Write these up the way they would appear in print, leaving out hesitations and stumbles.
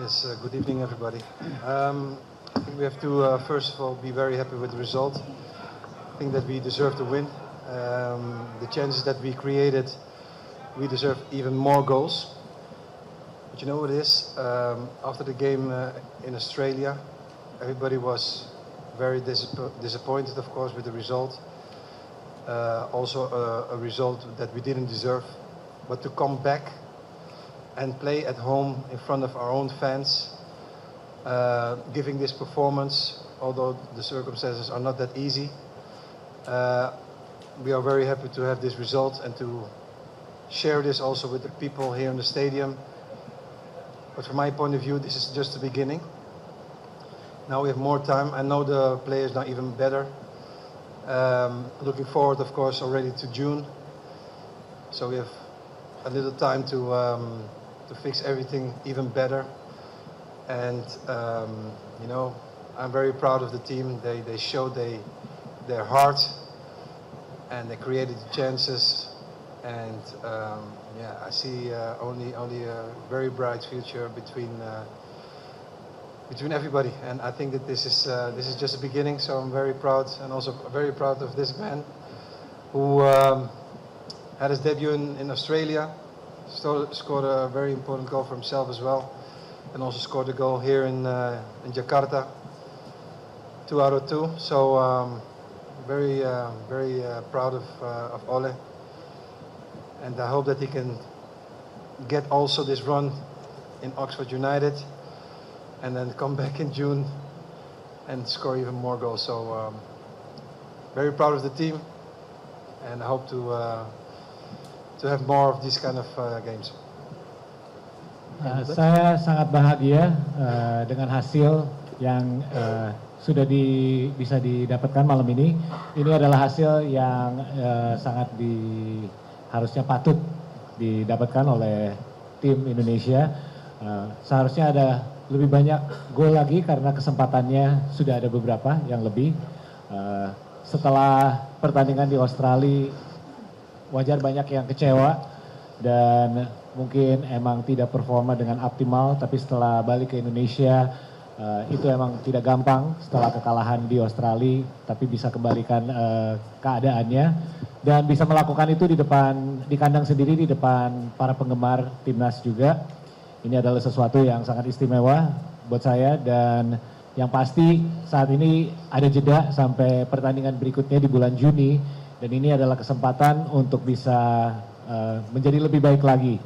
Yes, good evening, everybody. I think we have to, first of all, be very happy with the result. I think that we deserve to win. The chances that we created, we deserve even more goals. But you know what it is? After the game in Australia, everybody was very disappointed, of course, with the result. Also a result that we didn't deserve. But to come back and play at home in front of our own fans, giving this performance, although the circumstances are not that easy. We are very happy to have this result and to share this also with the people here in the stadium. But from my point of view, this is just the beginning. Now we have more time. I know the players now even better. Looking forward, of course, already to June. So we have a little time to fix everything even better. And, you know, I'm very proud of the team. They showed their heart and they created chances. And, yeah, I see only a very bright future between everybody. And I think that this is just the beginning. So I'm very proud, and also very proud of this man who had his debut in Australia. Scored a very important goal for himself as well, and also scored a goal here in Jakarta, 2 out of 2. So very proud of Ole, and I hope that he can get also this run in Oxford United, and then come back in June and score even more goals. So very proud of the team, and I hope to have more of these kind of games. Saya sangat bahagia dengan hasil yang sudah bisa didapatkan malam ini. Ini adalah hasil yang sangat harusnya patut didapatkan oleh tim Indonesia. Seharusnya ada lebih banyak gol lagi karena kesempatannya sudah ada beberapa yang lebih. Setelah pertandingan di Australia, wajar banyak yang kecewa dan mungkin emang tidak performa dengan optimal, tapi setelah balik ke Indonesia itu emang tidak gampang setelah kekalahan di Australia, tapi bisa kembalikan keadaannya dan bisa melakukan itu di kandang sendiri, di depan para penggemar timnas juga. Ini adalah sesuatu yang sangat istimewa buat saya, dan yang pasti saat ini ada jeda sampai pertandingan berikutnya di bulan Juni. Dan ini adalah kesempatan untuk bisa menjadi lebih baik lagi.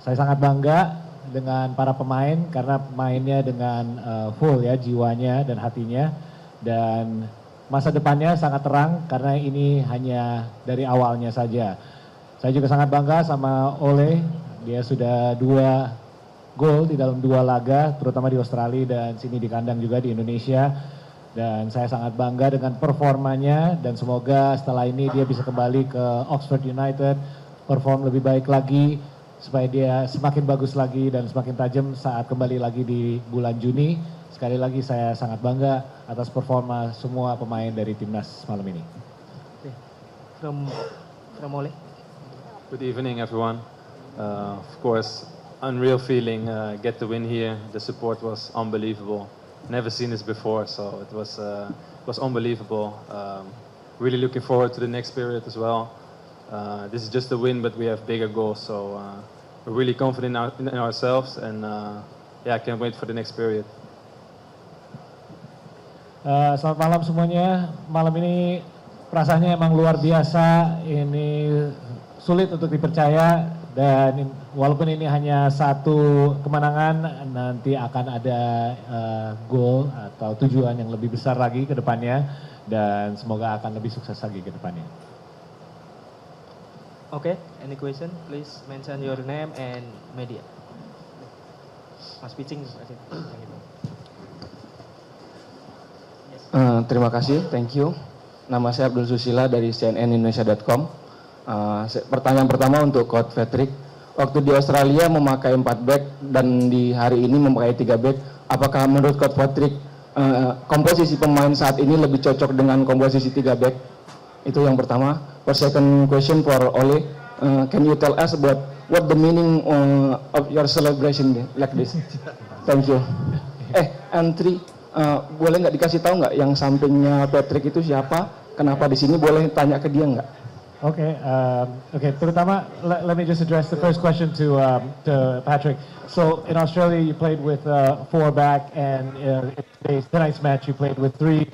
Saya sangat bangga dengan para pemain karena mainnya dengan full ya jiwanya dan hatinya. Dan masa depannya sangat terang karena ini hanya dari awalnya saja. Saya juga sangat bangga sama Ole. Dia sudah 2 gol di dalam 2 laga, terutama di Australia dan sini di kandang juga di Indonesia. Dan saya sangat bangga dengan performanya, dan semoga setelah ini dia bisa kembali ke Oxford United, perform lebih baik lagi, supaya dia semakin bagus lagi dan semakin tajam saat kembali lagi di bulan Juni. Sekali lagi saya sangat bangga atas performa semua pemain dari timnas malam ini. From Ole. Good evening, everyone. Of course, unreal feeling. Get the win here. The support was unbelievable. Never seen this before, so it was unbelievable. Really looking forward to the next period as well. This is just a win, but we have bigger goals, so we're really confident in ourselves, and yeah, I can't wait for the next period. Selamat malam semuanya. Malam ini perasaannya emang luar biasa. Ini sulit untuk dipercaya. Dan walaupun ini hanya 1 kemenangan, nanti akan ada goal atau tujuan yang lebih besar lagi ke depannya, dan semoga akan lebih sukses lagi ke depannya. Okay, any question? Please mention your name and media. Mas Picing, terima kasih, thank you. Nama saya Abdul Susila dari cnnindonesia.com. Pertanyaan pertama untuk Coach Patrick. Waktu di Australia memakai 4 back dan di hari ini memakai 3 back. Apakah menurut Coach Patrick komposisi pemain saat ini lebih cocok dengan komposisi 3 back? Itu yang pertama. For second question for Ole, can you tell us about what the meaning of your celebration like this? Thank you. Antri, boleh nggak dikasih tahu nggak yang sampingnya Patrick itu siapa? Kenapa di sini? Boleh tanya ke dia nggak? Okay, terutama, let me just address the first question to Patrick. So in Australia you played with 4 back, and tonight's match you played with 3.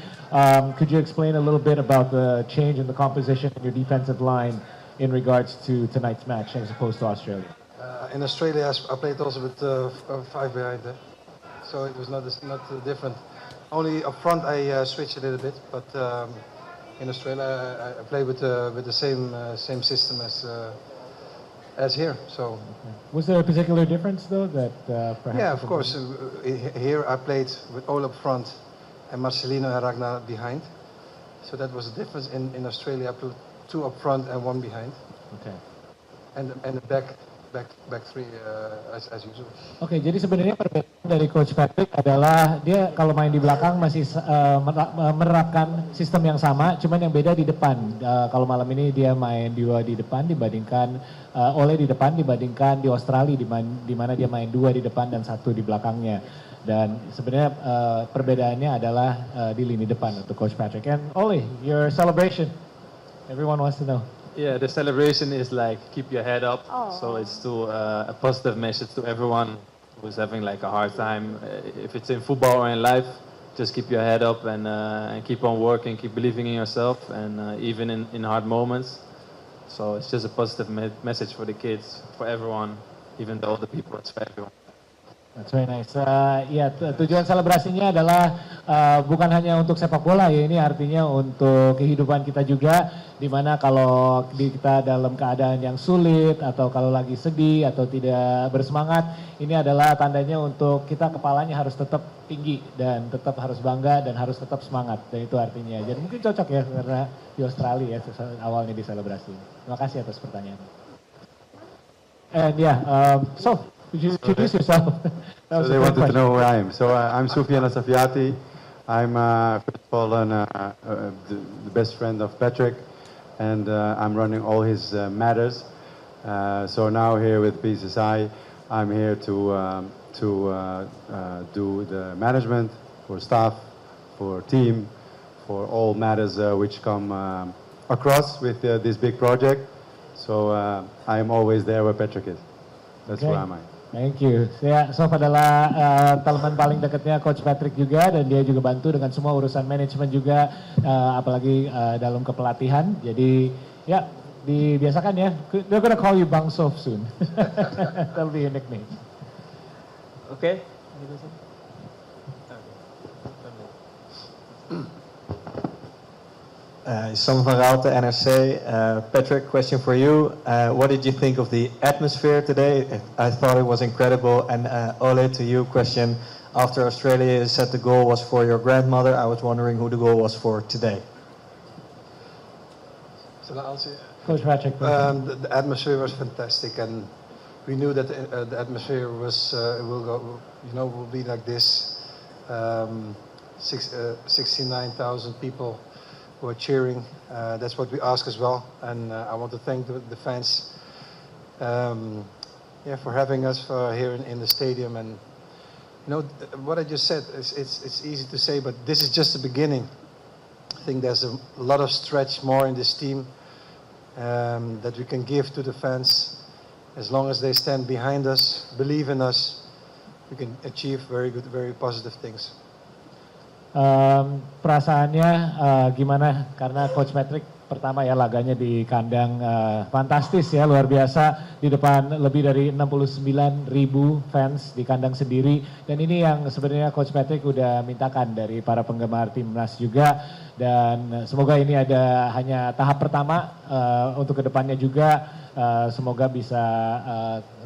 Could you explain a little bit about the change in the composition in your defensive line in regards to tonight's match as opposed to Australia? In Australia, I played also with 5 behind there, so it was not different. Only up front I switched a little bit, but in Australia I played with the same system as here. So Was there a particular difference though that perhaps? yeah, of course. Here I played with Ole up front and Marcelino and Ragnar behind. So that was the difference. In Australia I put 2 up front and 1 behind, Okay. and the back 3 as usual. Oke, jadi sebenarnya perbedaan dari Coach Patrick adalah dia kalau main di belakang masih menerapkan sistem yang sama, cuman yang beda di depan. Kalau malam ini dia main 2 di depan dibandingkan Ole di depan dibandingkan di Australia di mana dia main 2 di depan dan 1 di belakangnya. Dan sebenarnya perbedaannya adalah di lini depan untuk Coach Patrick. And Ole, your celebration, everyone wants to know. Yeah, the celebration is like keep your head up. Aw. So it's to a positive message to everyone who's having like a hard time. If it's in football or in life, just keep your head up and keep on working, keep believing in yourself, and even in hard moments. So it's just a positive message for the kids, for everyone, even the older people. It's for everyone. That's very nice. Tujuan selebrasinya adalah bukan hanya untuk sepak bola ya, ini artinya untuk kehidupan kita juga, dimana kalau kita dalam keadaan yang sulit atau kalau lagi sedih atau tidak bersemangat, ini adalah tandanya untuk kita kepalanya harus tetap tinggi dan tetap harus bangga dan harus tetap semangat, dan itu artinya. Jadi mungkin cocok ya karena di Australia ya awalnya diselebrasi. Terima kasih atas pertanyaannya. And so could you introduce yourself? So they wanted to know who I am. So I'm Soufiane Safiati. I'm first of all the best friend of Patrick, and I'm running all his matters. So now here with BCSI, I'm here to do the management for staff, for team, for all matters which come across with this big project. So I'm always there where Patrick is. That's Okay. where I'm at. Thank you. Sof adalah teman paling dekatnya Coach Patrick juga, dan dia juga bantu dengan semua urusan manajemen juga, apalagi dalam kepelatihan. Jadi ya dibiasakan ya. They're gonna call you Bang Sof soon. That'll be your nickname. Okay. Sam van Raalte, NRC. Patrick, question for you. What did you think of the atmosphere today? I thought it was incredible. And Ole, to you, question. After Australia said the goal was for your grandmother, I was wondering who the goal was for today. Shall I answer? Coach Patrick. The atmosphere was fantastic, and we knew that the atmosphere will be like this. 69,000 people who are cheering. That's what we ask as well, and I want to thank the fans, for having us here in the stadium. And what I just said, it's easy to say, but this is just the beginning. I think there's a lot of stretch more in this team that we can give to the fans. As long as they stand behind us, believe in us, we can achieve very good, very positive things. Perasaannya gimana? Karena Coach Patrick pertama ya laganya di kandang fantastis ya, luar biasa, di depan lebih dari 69.000 fans di kandang sendiri, dan ini yang sebenarnya Coach Patrick udah mintakan dari para penggemar timnas juga, dan semoga ini ada hanya tahap pertama untuk kedepannya juga. Semoga bisa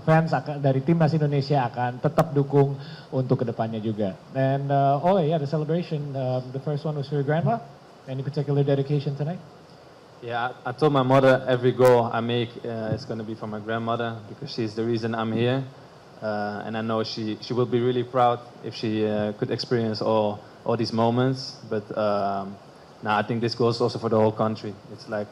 fans dari timnas Indonesia akan tetap dukung untuk kedepannya juga. And the celebration, the first one was for your grandma. Any particular dedication tonight? Yeah, I told my mother every goal I make is going to be for my grandmother, because she's the reason I'm here. And I know she will be really proud if she could experience all these moments. But I think this goes also for the whole country. It's like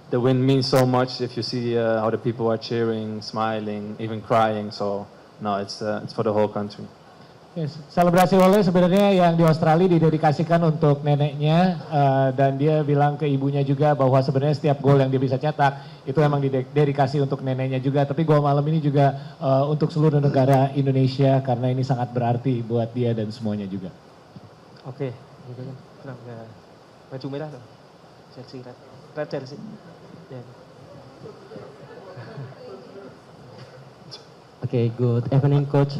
the win means so much if you see how the people are cheering, smiling, even crying. So no, it's for the whole country. Yes, selebrasi Ole sebenarnya yang di Australia didedikasikan untuk neneknya dan dia bilang ke ibunya juga bahwa sebenarnya setiap gol yang dia bisa cetak itu emang didedikasi untuk neneknya juga. Tapi gol malam ini juga untuk seluruh negara Indonesia karena ini sangat berarti buat dia dan semuanya juga. Oke, kenapa baju merah tuh? Chelsea, red Chelsea. Yeah. Okay, good evening, Coach.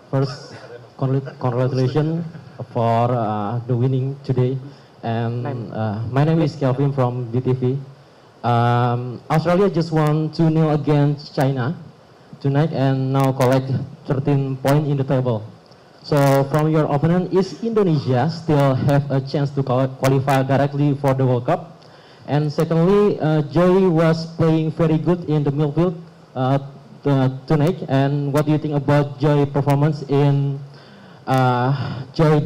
First, congratulations for the winning today. And my name is Kelvin from DTV. Australia just won 2-0 against China tonight and now collect 13 points in the table. So from your opinion, is Indonesia still have a chance to qualify directly for the World Cup? And secondly, Joey was playing very good in the midfield tonight. And what do you think about Joey performance in Joey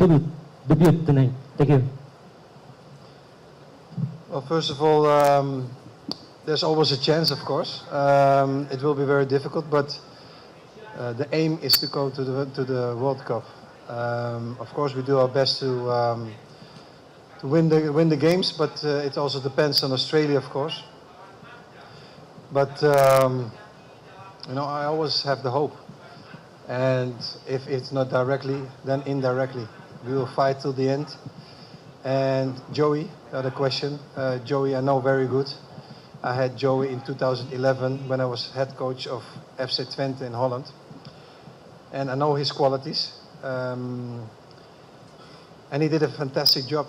debut tonight? Thank you. Well, first of all, there's always a chance, of course. It will be very difficult, but the aim is to go to the World Cup. Of course, we do our best to win the games, but it also depends on Australia, of course. But you know, I always have the hope, and if it's not directly, then indirectly, we will fight till the end. And Joey, the other question, Joey I know very good. I had Joey in 2011 when I was head coach of FC Twente in Holland. And I know his qualities. And he did a fantastic job.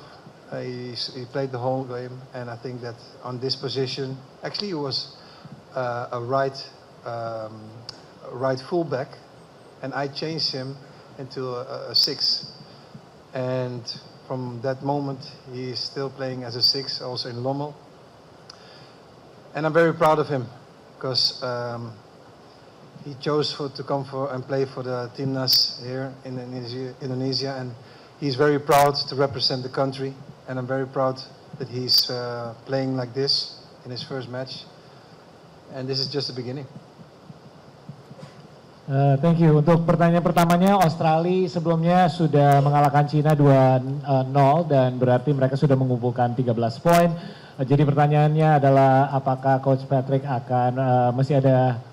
He played the whole game. And I think that on this position, actually he was a right fullback. And I changed him into a six. And from that moment, he is still playing as a six, also in Lommel. And I'm very proud of him because he chose to come and play for the Timnas here in Indonesia, and he's very proud to represent the country. And I'm very proud that he's playing like this in his first match. And this is just the beginning. Thank you. Untuk pertanyaan pertamanya, Australia sebelumnya sudah mengalahkan Cina 2-0 dan berarti mereka sudah mengumpulkan 13 poin. Jadi pertanyaannya adalah apakah Coach Patrick akan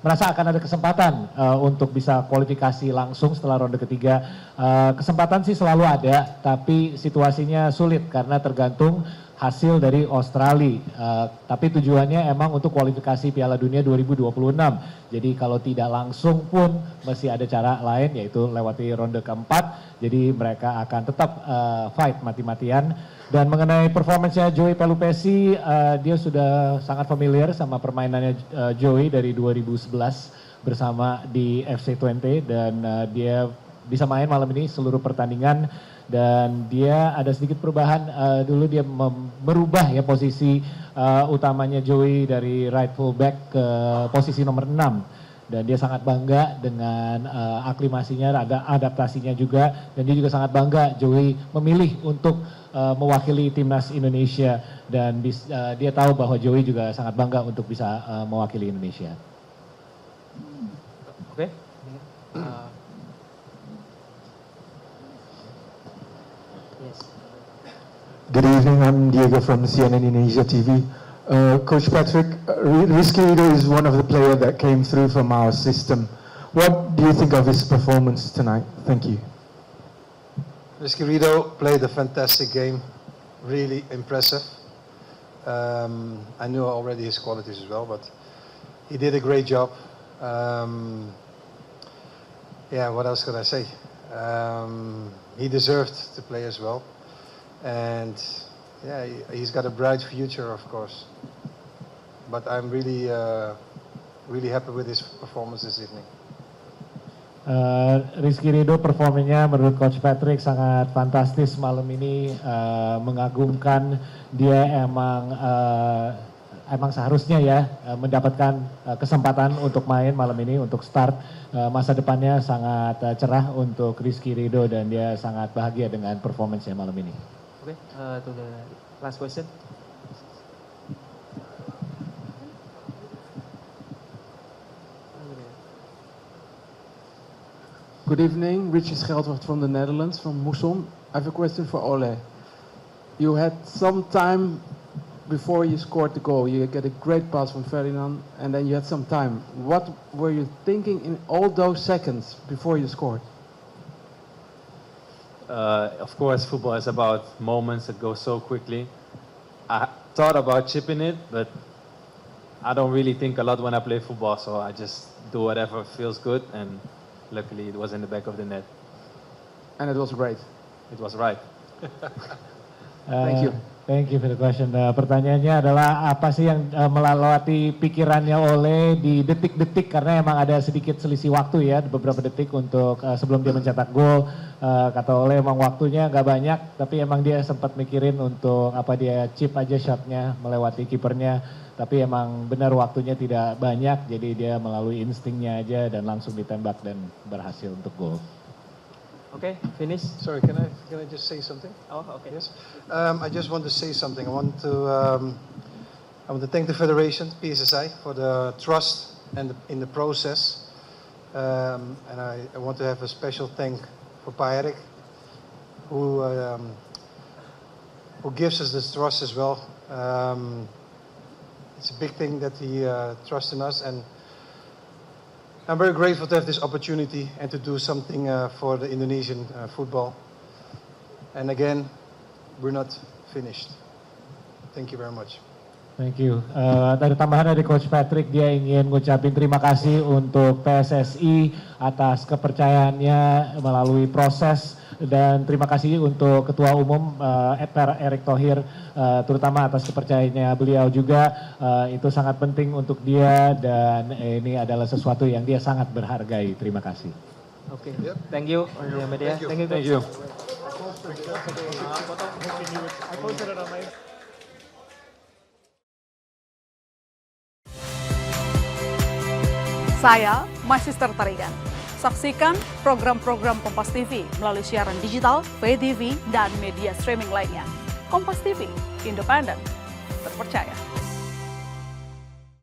merasa akan ada kesempatan untuk bisa kualifikasi langsung setelah ronde ketiga. Kesempatan sih selalu ada, tapi situasinya sulit karena tergantung hasil dari Australia. Tapi tujuannya emang untuk kualifikasi Piala Dunia 2026. Jadi kalau tidak langsung pun masih ada cara lain, yaitu lewati ronde keempat. Jadi mereka akan tetap fight mati-matian. Dan mengenai performance-nya Joey Pelupessy, dia sudah sangat familiar sama permainannya Joey dari 2011 bersama di FC Twente. Dan dia bisa main malam ini seluruh pertandingan. Dan dia ada sedikit perubahan, dulu dia merubah ya posisi utamanya Joey dari right full back ke posisi nomor 6. Dan dia sangat bangga dengan aklimasinya, ada adaptasinya juga. Dan dia juga sangat bangga Joey memilih untuk mewakili timnas Indonesia. Dan dia tahu bahwa Joey juga sangat bangga untuk bisa mewakili Indonesia. Oke. Good evening, I'm Diego from CNN Indonesia TV. Coach Patrick, Rizky Ridho is one of the players that came through from our system. What do you think of his performance tonight? Thank you. Rizky Ridho played a fantastic game, really impressive. I knew already his qualities as well, but he did a great job. Yeah, what else could I say? He deserved to play as well. And yeah, he's got a bright future, of course. But I'm really happy with his performance this evening. Rizky Ridho performanya menurut Coach Patrick sangat fantastis malam ini, mengagumkan. Dia emang seharusnya ya mendapatkan kesempatan untuk main malam ini, untuk start. Masa depannya sangat cerah untuk Rizky Ridho dan dia sangat bahagia dengan performance-nya malam ini. Okay, to the last question. Good evening, Richie Scheldwacht from the Netherlands, from Moesom. I have a question for Ole. You had some time before you scored the goal. You get a great pass from Ferdinand, and then you had some time. What were you thinking in all those seconds before you scored? Of course, football is about moments that go so quickly. I thought about chipping it, but I don't really think a lot when I play football, so I just do whatever feels good, and luckily it was in the back of the net. And it was great. It was right. Thank you. Thank you for the question. Pertanyaannya adalah apa sih yang melalui pikirannya Ole di detik-detik, karena emang ada sedikit selisih waktu ya, beberapa detik untuk sebelum dia mencetak gol. Kata Ole emang waktunya nggak banyak, tapi emang dia sempat mikirin untuk apa dia chip aja shotnya melewati kipernya. Tapi emang benar waktunya tidak banyak, jadi dia melalui instingnya aja dan langsung ditembak dan berhasil untuk gol. Okay, finish. Sorry, can I just say something? Oh, okay. Yes. I just want to say something. I want to thank the Federation, PSSI, for the trust and in the process. And I want to have a special thank for Pa Erik, who gives us this trust as well. It's a big thing that he trusts in us, and I'm very grateful to have this opportunity and to do something for the Indonesian football. And again, we're not finished. Thank you very much. Thank you. Dari tambahan dari Coach Patrick, dia ingin mengucapkan terima kasih untuk PSSI atas kepercayaannya melalui proses, dan terima kasih untuk Ketua Umum Per Erick Thohir, terutama atas kepercayaannya beliau juga. Itu sangat penting untuk dia, dan ini adalah sesuatu yang dia sangat berhargai. Terima kasih. Okay. Thank you, media. Thank you. Thank you. Saya Magister Tarigan. Saksikan program-program Kompas TV melalui siaran digital, pay TV, dan media streaming lainnya. Kompas TV, independen, terpercaya.